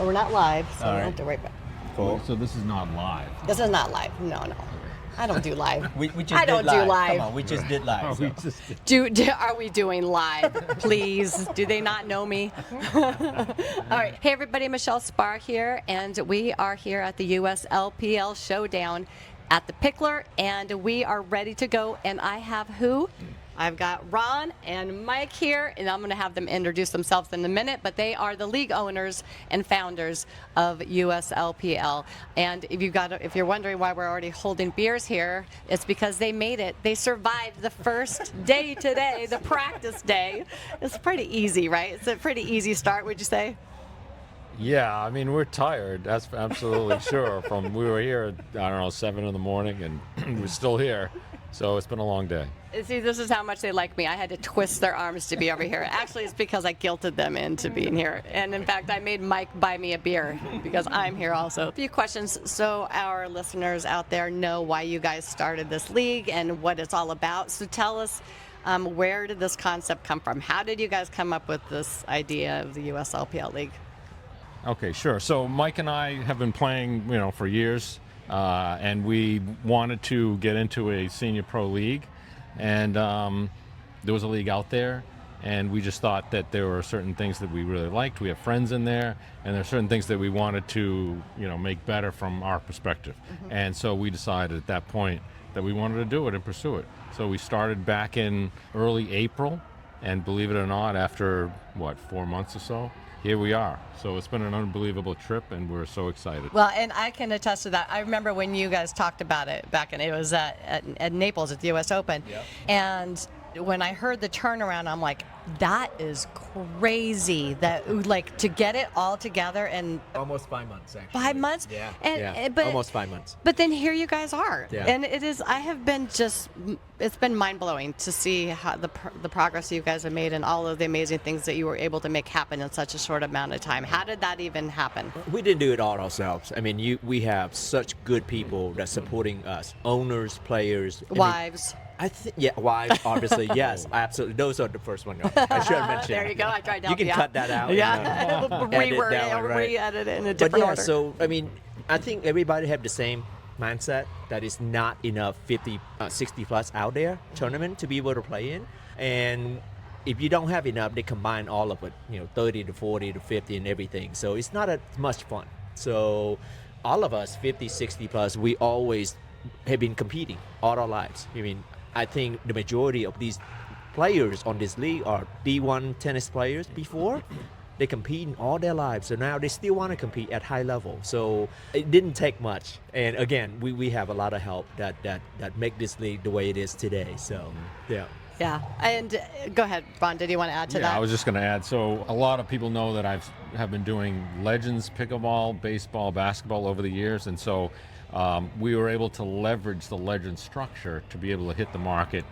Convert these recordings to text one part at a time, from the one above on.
But we're not live, so All we'll right. have to right back. Cool. So this is not live. This is not live. No. I don't do live. We just I don't did do live. live. Come on, we just did live. We so. just Are we doing live? Please. Do they not know me? All right. Hey, everybody. Michele Spar here, and we are here at the USLPL Showdown at the Pickler, and we are ready to go. And I have who? I've got Ron and Mike here, and I'm going to have them introduce themselves in a minute, but they are the league owners and founders of USLPL. And if you're wondering why we're already holding beers here, it's because they made it. They survived the first day today, the practice day. It's pretty easy, right? It's a pretty easy start, would you say? Yeah, I mean, we're tired. That's absolutely sure. We were here at, 7 in the morning, and we're still here. So it's been a long day. See, this is how much they like me. I had to twist their arms to be over here. Actually, it's because I guilted them into being here. And in fact, I made Mike buy me a beer because I'm here also. A few questions so our listeners out there know why you guys started this league and what it's all about. So tell us, where did this concept come from? How did you guys come up with this idea of the USLPL League? Okay, sure. So Mike and I have been playing, for years, and we wanted to get into a senior pro league. And there was a league out there, and we just thought that there were certain things that we really liked. We have friends in there, and there are certain things that we wanted to, make better from our perspective. Mm-hmm. And so we decided at that point that we wanted to do it and pursue it. So we started back in early April, and believe it or not, after, 4 months or so, here we are. So it's been an unbelievable trip, and we're so excited. Well, and I can attest to that. I remember when you guys talked about it back in, it was at Naples at the US Open. Yep. And when I heard the turnaround, I'm like, that is crazy. That to get it all together in Almost 5 months, actually. 5 months. Yeah. But Almost 5 months. But then here you guys are, Yeah. and it is. I have been it's been mind blowing to see how the progress you guys have made and all of the amazing things that you were able to make happen in such a short amount of time. How did that even happen? We didn't do it all ourselves. I mean, we have such good people that's supporting us, owners, players, Wives. Wives, obviously, yes, absolutely. Those are the first one. I should have mentioned. There you go. I tried to You help can you cut out. that out. Yeah, reword that it one, or right. re-edit it in a But different yeah, order. so I mean, I think everybody have the same mindset that is not enough 50, 60 plus out there tournament to be able to play in, and if you don't have enough, they combine all of it, 30 to 40 to 50 and everything. So it's not as much fun. So all of us, 50, 60 plus, we always have been competing all our lives. I mean, I think the majority of these players on this league are D1 tennis players before. They compete in all their lives, so now they still want to compete at high level. So it didn't take much. And again, we have a lot of help that make this league the way it is today. So, yeah. Yeah, and go ahead, Ron. Did you want to add to that? I was just going to add. So a lot of people know that have been doing Legends, pickleball, baseball, basketball over the years, and so we were able to leverage the Legends structure to be able to hit the market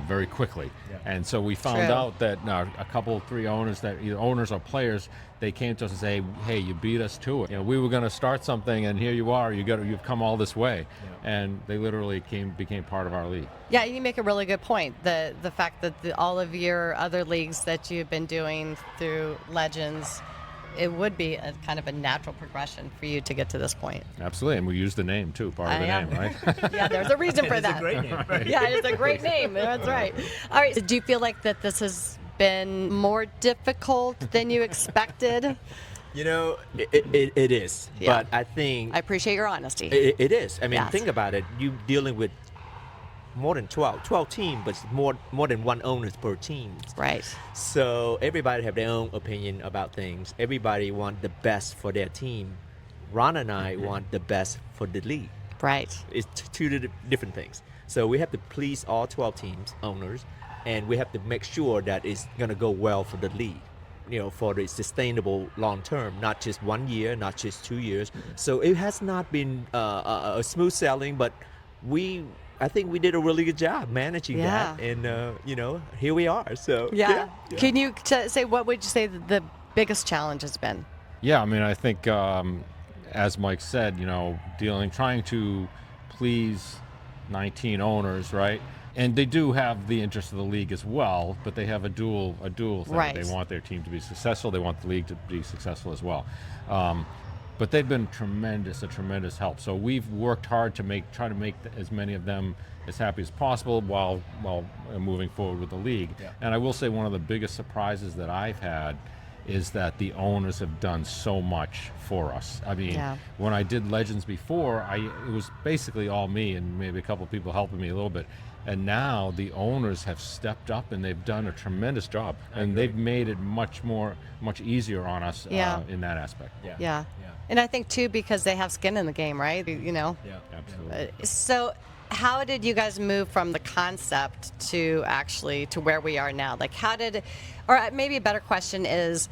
very quickly. Yeah. And so we found out that a couple, 3 owners, that either owners or players, they came to us and say, "Hey, you beat us to it. We were going to start something, and here you are. You've come all this way." Yeah. And they literally became part of our league. Yeah, you make a really good point. The fact that all of your other leagues that you've been doing through Legends, it would be a kind of a natural progression for you to get to this point. Absolutely, and we use the name too, part of the name, right? Yeah, there's a reason for that. It's a great name. Right? Yeah, it's a great name. That's right. All right, so do you feel like that this has been more difficult than you expected? It is. Yeah. But I think I appreciate your honesty. it is. I mean, Yes. think about it. You dealing with more than 12 teams, but more than one owner per team. Right. So everybody have their own opinion about things. Everybody want the best for their team. Ron and I want the best for the league. Right. It's two different things. So we have to please all 12 teams, owners, and we have to make sure that it's going to go well for the league, for the sustainable long term, not just 1 year, not just 2 years. So it has not been a smooth sailing, but I think we did a really good job managing that, and here we are. So Yeah. Can you say, what would you say the biggest challenge has been? Yeah, I mean, I think, as Mike said, trying to please 19 owners, right? And they do have the interest of the league as well, but they have a dual thing. Right. They want their team to be successful. They want the league to be successful as well. But they've been a tremendous help. So we've worked hard to try to make as many of them as happy as possible while moving forward with the league. Yeah. And I will say one of the biggest surprises that I've had is that the owners have done so much for us. I mean, Yeah. when I did Legends before, it was basically all me and maybe a couple of people helping me a little bit. And now the owners have stepped up and they've done a tremendous job. And they've made it much easier on us Yeah. In that aspect. Yeah. Yeah. And I think too, because they have skin in the game, right? You know. Yeah. Absolutely. So, how did you guys move from the concept to actually to where we are now? Like, or maybe a better question is,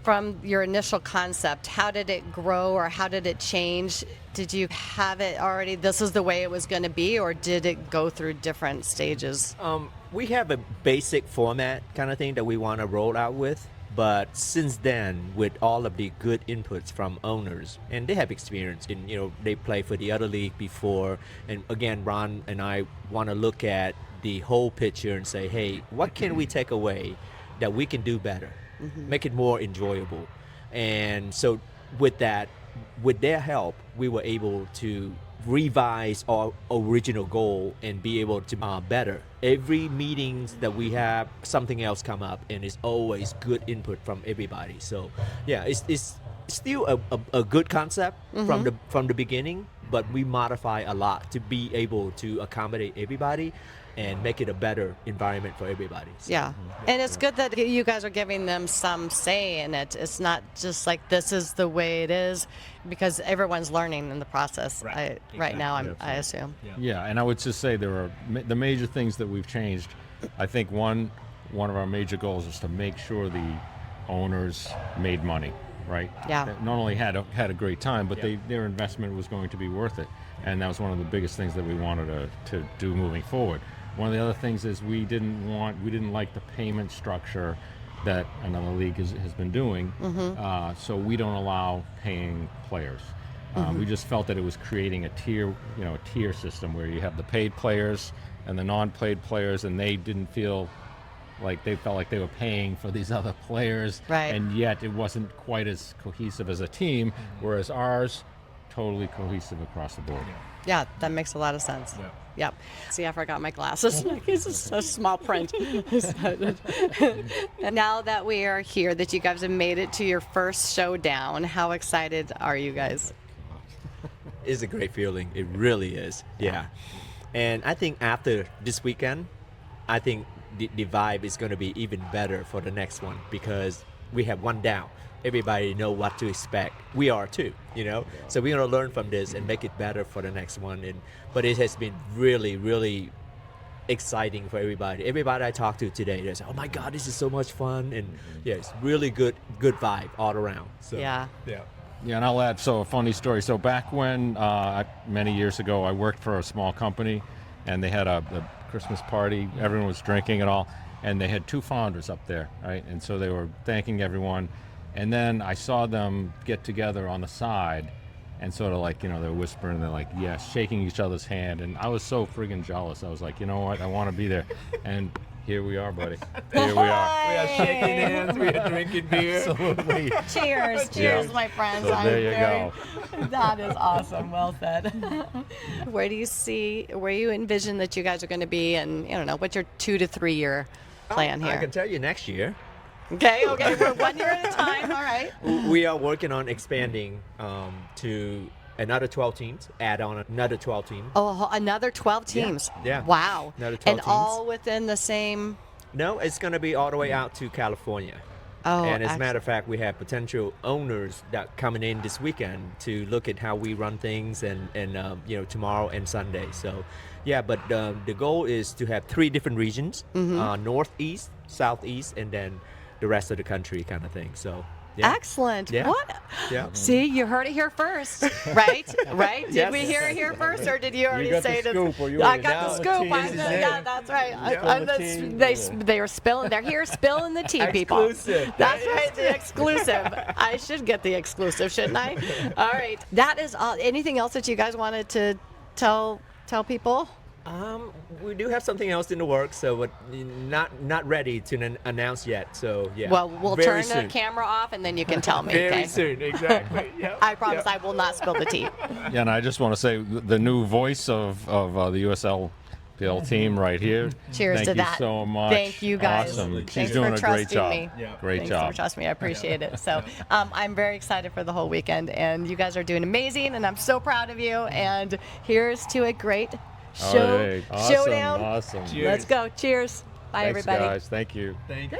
from your initial concept, how did it grow or how did it change? Did you have it already, this is the way it was going to be, or did it go through different stages? We have a basic format kind of thing that we want to roll out with. But since then, with all of the good inputs from owners, and they have experience in, they play for the other league before. And again, Ron and I want to look at the whole picture and say, hey, what can we take away that we can do better, make it more enjoyable? And so with that, with their help, we were able to revise our original goal and be able to better. Every meetings that we have, something else come up, and it's always good input from everybody. So yeah, it's still a good concept from the beginning, but we modify a lot to be able to accommodate everybody and make it a better environment for everybody. So, Yeah. And it's good that you guys are giving them some say in it. It's not just like this is the way it is, because everyone's learning in the process. Right. Right now, Exactly. I assume. Yeah, and I would just say there are the major things that we've changed. I think one of our major goals is to make sure the owners made money, right? Yeah. That not only had a great time, but their investment was going to be worth it, and that was one of the biggest things that we wanted to do moving forward. One of the other things is we didn't like the payment structure that another league has been doing, so we don't allow paying players. We just felt that it was creating a tier system where you have the paid players and the non-paid players, and they felt like they were paying for these other players, Right. and yet it wasn't quite as cohesive as a team, whereas ours, totally cohesive across the board. Yeah, that makes a lot of sense. Yeah. Yep. See, I forgot my glasses. It's just a small print. And now that we are here, that you guys have made it to your first showdown, how excited are you guys? It's a great feeling. It really is. Yeah. And I think after this weekend, I think the vibe is going to be even better for the next one, because we have one down. Everybody know what to expect. We are too, So we're going to learn from this and make it better for the next one. But it has been really, really exciting for everybody. Everybody I talked to today, they say, "Oh my God, this is so much fun!" And yeah, it's really good vibe all around. So Yeah. yeah. Yeah, and I'll add, so a funny story. So back when, many years ago, I worked for a small company, and they had a Christmas party. Everyone was drinking and all, and they had two founders up there, right? And so they were thanking everyone. And then I saw them get together on the side and sort of like, they're whispering, they're like, yes, shaking each other's hand. And I was so friggin' jealous. I was like, you know what? I want to be there. And here we are, buddy. Here we are. We are shaking hands. We are drinking beer. Absolutely. Cheers. Cheers, my friends. So there you go. That is awesome. Well said. Where do you envision that you guys are going to be, and what's your 2 to 3 year plan here? I can tell you next year. Okay, we're 1 year at a time. All right. We are working on expanding to another 12 teams, add on another 12 teams. Oh, another 12 teams. Yeah. Wow. Another 12 and teams. all within the same. No, it's going to be all the way out to California. Oh, and as a matter of fact, we have potential owners that coming in this weekend to look at how we run things and tomorrow and Sunday. So, yeah, but the goal is to have 3 different regions, northeast, southeast, and then the rest of the country kind of thing. So, yeah. Excellent. Yeah. What? Yeah. See, you heard it here first, right? Right? Did Yes. we hear it here first, or did you already got say the it? scoop, or you I already got the know. scoop. Yeah, that's right. They're here spilling the tea, people. Exclusive. That's right, the exclusive. I should get the exclusive, shouldn't I? All right. That is all. Anything else that you guys wanted to tell people? We do have something else in the works, so but not ready to announce yet. So yeah. Well, we'll very turn soon. the camera off and then you can tell me. Very Okay? soon, exactly. Yep. I promise yep. I will not spill the tea. Yeah, and I just want to say the new voice of the USLPL team right here. Cheers Thank to you that. so much. Thank you guys. Awesome. Thanks She's for doing a great trusting job. me. Yeah. Great Thanks job. for trusting me. I appreciate it. So I'm very excited for the whole weekend, and you guys are doing amazing, and I'm so proud of you. And here's to a great All right. Awesome. showdown. Awesome. Cheers. Let's go. Cheers. Bye, Thanks, everybody. guys. Thank you. Thank you.